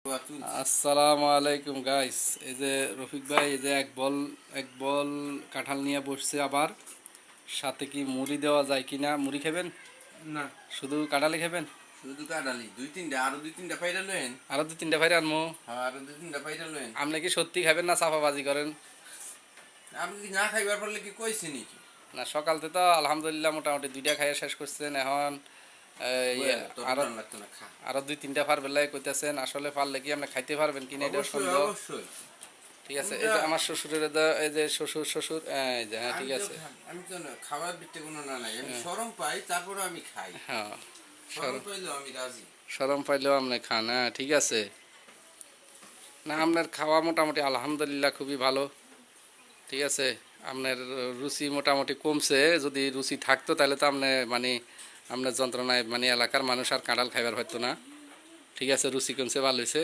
আসসালামু আলাইকুম গাইস। এই যে রফিক ভাই এই যে এক বল কাঁঠাল নিয়ে বসছে, আবার সাথে কি মুড়ি দেওয়া যায় কিনা। মুড়ি খাবেন না, শুধু কাঁঠালি খাবেন? শুধু কাটালি আরো দুই তিনটা পাইরা লইন। আরো দু তিনটা ভাইরে আনমো। হ্যাঁ, আরো দুই তিনটা পাইরা লইন। আপনি কি সত্যি খাবেন না চাপাবাজি করেন? আপনি কি না খাইবার পারলে কি কইছি নাকি? না, সকালতে তো আলহামদুলিল্লাহ মোটামুটি দুইটা খাইয়ে শেষ করছেন। এখন তোর আরো টান লাগতো না, খা। আরো দুই তিনটা পার বেলায় কইতেছেন। আসলে পারলে কি আপনি খাইতে পারবেন কিনা এটা অবশ্যই সন্দেহ। অবশ্যই। ঠিক আছে, এই যে আমার শ্বশুরের এই যে শ্বশুর এই যে, হ্যাঁ ঠিক আছে। আমি তো খাবার দিতে কোনো না নাই, আমি হ্যাঁ। শরম পাই, তারপরে আমি খাই। হ্যাঁ, শরম পাইলেও আমি রাজি। শরম পাইলেও আপনি খান, হ্যাঁ ঠিক আছে। না, আপনার খাওয়া মোটামুটি আলহামদুলিল্লাহ খুবই ভালো। ঠিক আছে, আপনার রুচি মোটামুটি কমছে। যদি রুচি থাকতো তাহলে তো আপনি আপনার যন্ত্রণায় এলাকার মানুষ আর কাঁঠাল খাইবার হয়তো না। ঠিক আছে, রুচি কমছে, ভালো হয়েছে।